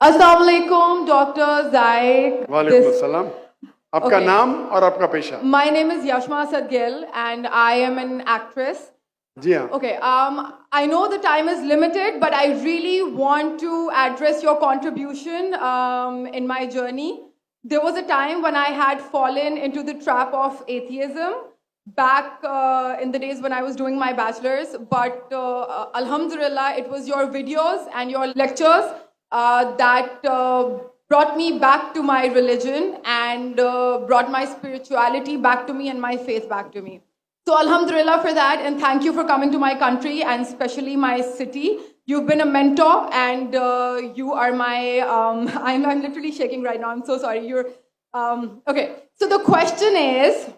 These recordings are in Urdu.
السلام علیکم ڈاکٹر زائد. وعلیکم السلام. آپ کا نام اور آپ کا پیشہ؟ My name is Yashma Asad Gill and I am an actress. جی ہاں. Okay, I know the time is limited, but I really want to address your contribution in my journey. There was a time when I had fallen into the trap of atheism back in the days when I was doing my bachelor's, but alhamdulillah, it was your videos and your lectures that brought me back to my religion and brought my spirituality back to me and my faith back to me. So alhamdulillah for that, and thank you for coming to my country and especially my city. You've been a mentor and you are my, I'm literally shaking right now, I'm so sorry. Okay, so the question is,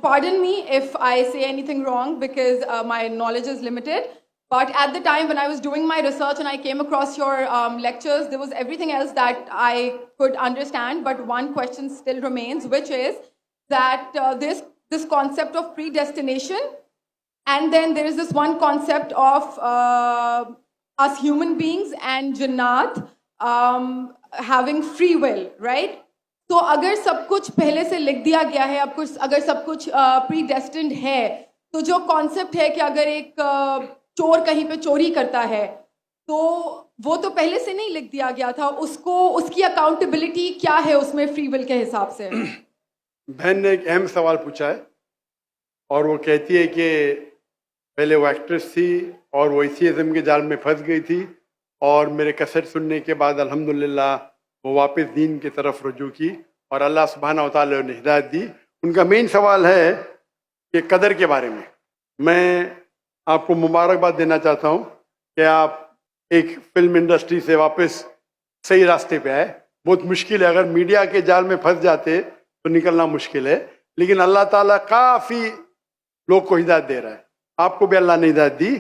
pardon me if I say anything wrong because my knowledge is limited. But at the time when I was doing my research and I came across your lectures, there was everything else that I could understand. But one question still remains, which is that this concept of predestination, and then there is this one concept of us human beings and Jannat having free will, right? تو اگر سب کچھ پہلے سے لکھ دیا گیا ہے, اگر سب کچھ predestined ہے, تو جو کانسیپٹ ہے کہ اگر ایک چور کہیں پہ چوری کرتا ہے تو وہ تو پہلے سے نہیں لکھ دیا گیا تھا, اس کی اکاؤنٹیبلٹی کیا ہے اس میں فری ول کے حساب سے؟ بہن نے ایک اہم سوال پوچھا ہے اور وہ کہتی ہے کہ پہلے وہ ایکٹریس تھی اور وہ ایتھیزم کے جال میں پھنس گئی تھی, اور میرے کیسٹ سننے کے بعد الحمدللہ وہ واپس دین کی طرف رجوع کی اور اللہ سبحانہ و تعالیٰ نے ہدایت دی. ان کا مین سوال ہے کہ قدر کے بارے میں. میں آپ کو مبارکباد دینا چاہتا ہوں کہ آپ ایک فلم انڈسٹری سے واپس صحیح راستے پہ آئے. بہت مشکل ہے, اگر میڈیا کے جال میں پھنس جاتے تو نکلنا مشکل ہے, لیکن اللہ تعالیٰ کافی لوگ کو ہدایت دے رہا ہے. آپ کو بھی اللہ نے ہدایت دی.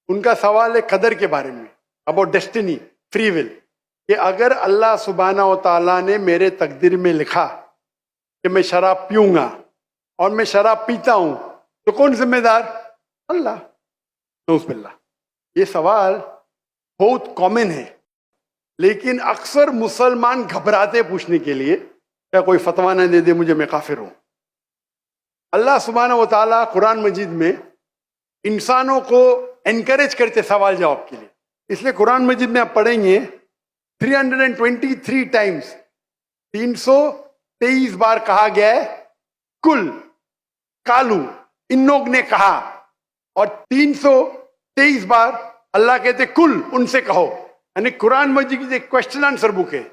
ان کا سوال ہے قدر کے بارے میں, اباؤٹ ڈیسٹینی, فری ول, کہ اگر اللہ سبحانہ و تعالیٰ نے میرے تقدیر میں لکھا کہ میں شراب پیوں گا اور میں شراب پیتا ہوں تو کون ذمہ دار؟ اللہ. نعوذ باللہ. یہ سوال بہت کامن ہے, لیکن اکثر مسلمان گھبراتے پوچھنے کے لیے کیا کوئی فتویٰ نہ دے دے مجھے, میں کافر ہوں. اللہ سبحانہ و تعالیٰ قرآن مجید میں انسانوں کو انکریج کرتے سوال جواب کے لیے. اس لیے قرآن مجید میں آپ پڑھیں گے 323 ٹائمز, 323 بار کہا گیا ہے کل, کالو, ان لوگ نے کہا, اور 323 بار اللہ کہتے کل, ان سے کہو. یعنی قرآن مجید کی ایک کوشچن آنسر بک ہے.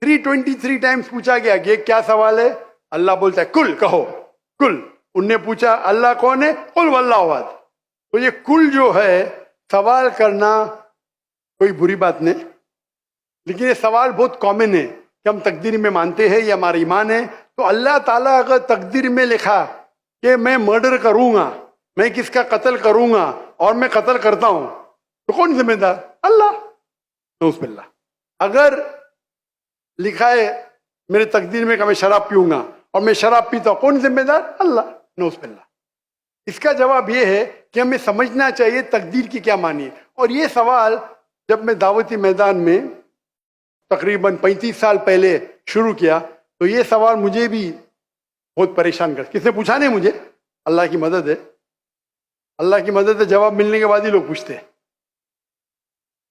323 ٹائمز پوچھا گیا کہ کیا سوال ہے, اللہ بولتا ہے کل, کہو کل. ان نے پوچھا اللہ کون ہے, قل واللہ احد. تو یہ کل جو ہے سوال کرنا کوئی بری بات نہیں, لیکن یہ سوال بہت کامن ہے کہ ہم تقدیر میں مانتے ہیں, یہ ہمارا ایمان ہے. تو اللہ تعالیٰ اگر تقدیر میں لکھا کہ میں مرڈر کروں گا, میں کس کا قتل کروں گا اور میں قتل کرتا ہوں, تو کون ذمہ دار؟ اللہ. نعوذ باللہ. اگر لکھا ہے میرے تقدیر میں کہ میں شراب پیوں گا اور میں شراب پیتا ہوں, کون ذمہ دار؟ اللہ. نعوذ باللہ. اس کا جواب یہ ہے کہ ہمیں سمجھنا چاہیے تقدیر کی کیا معنی ہے. اور یہ سوال جب میں دعوتی میدان میں تقریباً 35 سال پہلے شروع کیا تو یہ سوال مجھے بھی بہت پریشان کر. کس نے پوچھا نہیں مجھے, اللہ کی مدد ہے, اللہ کی مدد ہے, جواب ملنے کے بعد ہی لوگ پوچھتے ہیں.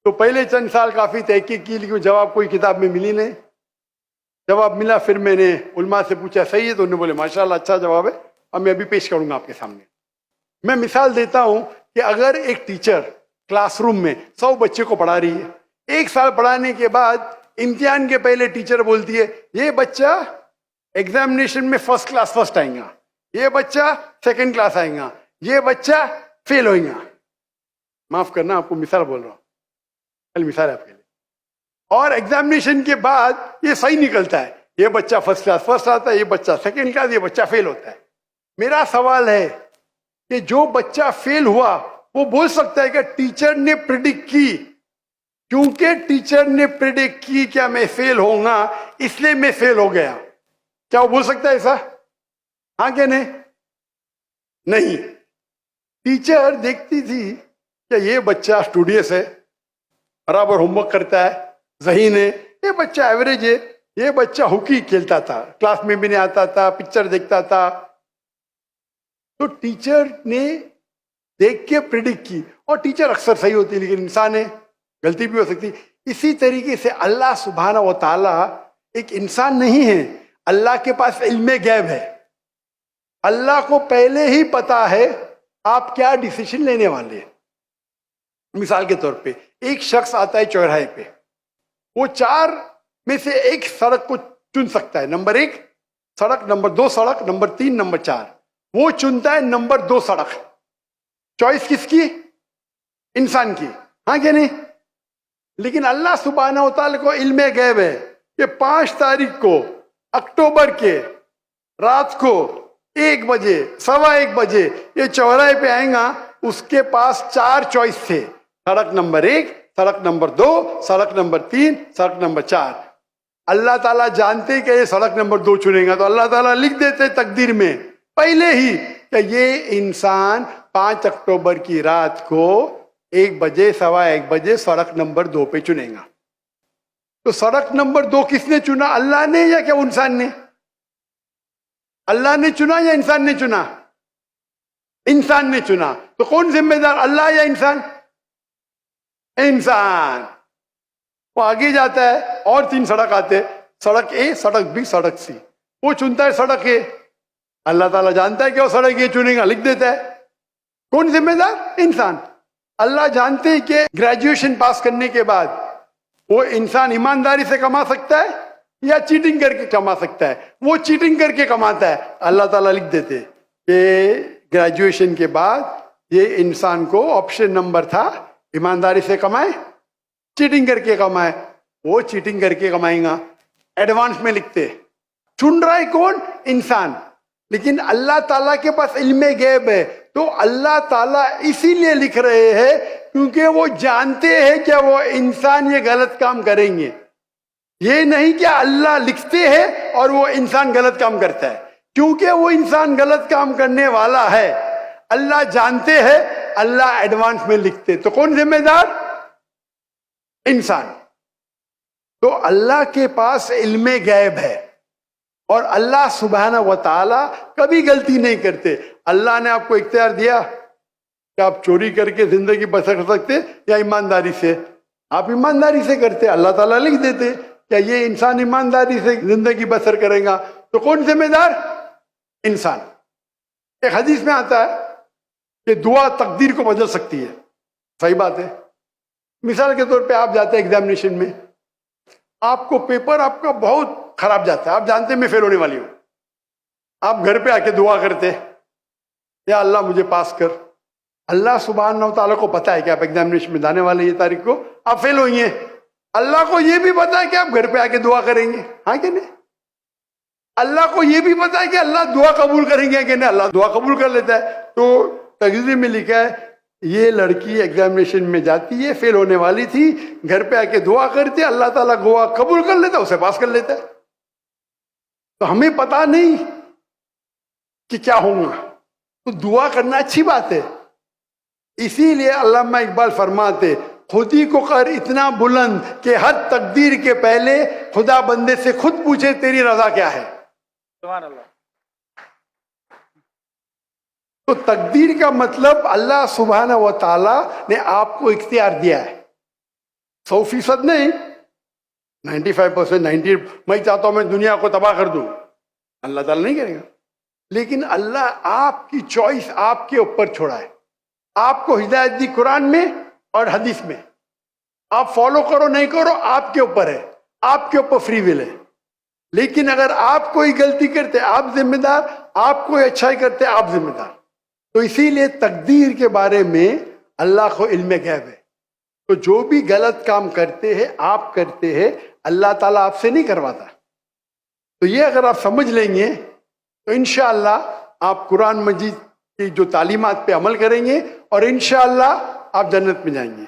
تو پہلے چند سال کافی تحقیق کی, لیکن جواب کوئی کتاب میں ملی نہیں. جواب ملا, پھر میں نے علماء سے پوچھا صحیح ہے, تو انہوں نے بولے ماشاءاللہ اچھا جواب ہے, اور میں ابھی پیش کروں گا آپ کے سامنے. میں مثال دیتا ہوں کہ اگر ایک ٹیچر کلاس روم میں 100 بچے کو پڑھا رہی ہے, 1 سال پڑھانے کے بعد امتحان کے پہلے ٹیچر بولتی ہے یہ بچہ ایگزامینیشن میں فرسٹ کلاس فرسٹ آئیں گا, یہ بچہ سیکنڈ کلاس آئیں گا, یہ بچہ فیل ہوئیں گا. معاف کرنا, آپ کو مثال بول رہا ہوں, کل مثال ہے آپ کے لیے. اور ایگزامینیشن کے بعد یہ صحیح نکلتا ہے, یہ بچہ فرسٹ کلاس فرسٹ آتا ہے, یہ بچہ سیکنڈ کلاس, یہ بچہ فیل ہوتا ہے. میرا سوال ہے کہ جو بچہ فیل ہوا وہ بول سکتا ہے کہ ٹیچر نے پریڈکٹ کی, کیونکہ ٹیچر نے پریڈکٹ کی کیا میں فیل ہوں گا اس لیے میں فیل ہو گیا. کیا وہ بول سکتا ہے ایسا؟ ہاں کہ نہیں؟ نہیں. ٹیچر دیکھتی تھی کہ یہ بچہ اسٹوڈیس ہے, برابر ہوم ورک کرتا ہے, ذہین ہے, یہ بچہ ایوریج ہے, یہ بچہ ہاکی کھیلتا تھا, کلاس میں بھی نہیں آتا تھا, پکچر دیکھتا تھا. تو ٹیچر نے دیکھ کے پریڈکٹ کی, اور ٹیچر اکثر صحیح ہوتی ہے لیکن انسان ہے, غلطی بھی ہو سکتی. اسی طریقے سے اللہ سبحانہ و تعالی ایک انسان نہیں ہے, اللہ کے پاس علم غیب ہے. اللہ کو پہلے ہی پتا ہے آپ کیا ڈیسیشن لینے والے ہیں. مثال کے طور پہ ایک شخص آتا ہے چوراہے پہ, وہ 4 میں سے ایک سڑک کو چن سکتا ہے, نمبر 1 سڑک, نمبر 2 سڑک, نمبر 3, نمبر 4. وہ چنتا ہے نمبر 2 سڑک. چوائس کس کی؟ انسان کی, ہاں کہ نہیں؟ لیکن اللہ سبحانہ و تعالی کو علم غیب ہے کہ 5 تاریخ کو اکتوبر کے رات کو 1 بجے 1:15 بجے یہ چوراہے پہ آئیں گا. اس کے پاس 4 چوائس تھے, سڑک نمبر 1, سڑک نمبر 2, سڑک نمبر 3, سڑک نمبر 4. اللہ تعالیٰ جانتے کہ یہ سڑک نمبر 2 چنے گا, تو اللہ تعالیٰ لکھ دیتے تقدیر میں پہلے ہی کہ یہ انسان 5 اکتوبر کی رات کو 1 بجے 1:15 بجے سڑک نمبر 2 پہ چنے گا. تو سڑک نمبر 2 کس نے چنا, اللہ نے یا کیا انسان نے؟ اللہ نے چنا یا انسان نے چنا؟ انسان نے چنا. تو کون ذمہ دار, اللہ یا انسان؟ انسان. وہ آگے جاتا ہے اور 3 سڑک آتے, سڑک اے, سڑک بی, سڑک سی. وہ چنتا ہے سڑک اے, اللہ تعالیٰ جانتا ہے کہ وہ سڑک اے چنے گا, لکھ دیتا ہے. کون ذمہ دار؟ انسان. اللہ جانتے ہیں کہ گریجویشن پاس کرنے کے بعد وہ انسان ایمانداری سے کما سکتا ہے یا چیٹنگ کر کے کما سکتا ہے. وہ چیٹنگ کر کے کماتا ہے, اللہ تعالیٰ لکھ دیتے کہ گریجویشن کے بعد یہ انسان کو آپشن نمبر تھا, ایمانداری سے کمائے, چیٹنگ کر کے کمائے. وہ چیٹنگ کر کے کمائیں گا, ایڈوانس میں لکھتے. چن رہا ہے کون؟ انسان. لیکن اللہ تعالیٰ کے پاس علم غیب ہے, تو اللہ تعالیٰ اسی لیے لکھ رہے ہیں کیونکہ وہ جانتے ہیں کہ وہ انسان یہ غلط کام کریں گے. یہ نہیں کہ اللہ لکھتے ہیں اور وہ انسان غلط کام کرتا ہے, کیونکہ وہ انسان غلط کام کرنے والا ہے. اللہ جانتے ہیں, اللہ ایڈوانس میں لکھتے. تو کون ذمہ دار؟ انسان. تو اللہ کے پاس علم غیب ہے, اور اللہ سبحانہ و تعالی کبھی غلطی نہیں کرتے. اللہ نے آپ کو اختیار دیا کہ آپ چوری کر کے زندگی بسر کر سکتے یا ایمانداری سے. آپ ایمانداری سے کرتے, اللہ تعالیٰ لکھ دیتے کہ یہ انسان ایمانداری سے زندگی بسر کرے گا. تو کون ذمہ دار؟ انسان. ایک حدیث میں آتا ہے کہ دعا تقدیر کو بدل سکتی ہے. صحیح بات ہے. مثال کے طور پہ آپ جاتے ہیں ایگزامینیشن میں, آپ کو پیپر آپ کا بہت خراب جاتا ہے, آپ جانتے ہیں میں فیل ہونے والی ہوں. آپ گھر پہ آ کے دعا کرتے, یا اللہ مجھے پاس کر. اللہ سبحانہ و تعالیٰ کو پتا ہے کہ آپ ایگزامینیشن میں جانے والے یہ تاریخ کو آپ فیل ہوئی ہیں. اللہ کو یہ بھی پتا ہے کہ آپ گھر پہ آ کے دعا کریں گے, ہاں کہ نہیں؟ اللہ کو یہ بھی پتا ہے کہ اللہ دعا قبول کریں گے کہ نہیں, اللہ دعا قبول کر لیتا ہے. تو تقریر میں لکھا ہے یہ لڑکی ایگزامینیشن میں جاتی ہے, فیل ہونے والی تھی, گھر پہ آ کے دعا کرتے, اللہ تعالیٰ دعا قبول کر لیتا, اسے پاس کر لیتا ہے. تو ہمیں پتا نہیں کہ کیا ہوگا, تو دعا کرنا اچھی بات ہے. اسی لیے علامہ اقبال فرماتے خودی کو کر اتنا بلند کہ ہر تقدیر کے پہلے خدا بندے سے خود پوچھے تیری رضا کیا ہے. سبحان اللہ. تو تقدیر کا مطلب اللہ سبحانہ و تعالیٰ نے آپ کو اختیار دیا ہے, 100% نہیں, 95%, 90. میں چاہتا ہوں میں دنیا کو تباہ کر دوں, اللہ تعالیٰ نہیں کرے گا. لیکن اللہ آپ کی چوائس آپ کے اوپر چھوڑا ہے. آپ کو ہدایت دی قرآن میں اور حدیث میں, آپ فالو کرو نہیں کرو آپ کے اوپر ہے, آپ کے اوپر فری ول ہے. لیکن اگر آپ کوئی غلطی کرتے آپ ذمہ دار, آپ کوئی اچھائی کرتے آپ ذمہ دار. تو اسی لیے تقدیر کے بارے میں اللہ کو علم غیب ہے. تو جو بھی غلط کام کرتے ہیں آپ کرتے ہیں, اللہ تعالیٰ آپ سے نہیں کرواتا. تو یہ اگر آپ سمجھ لیں گے تو انشاءاللہ آپ قرآن مجید کی جو تعلیمات پہ عمل کریں گے اور انشاءاللہ آپ جنت میں جائیں گے.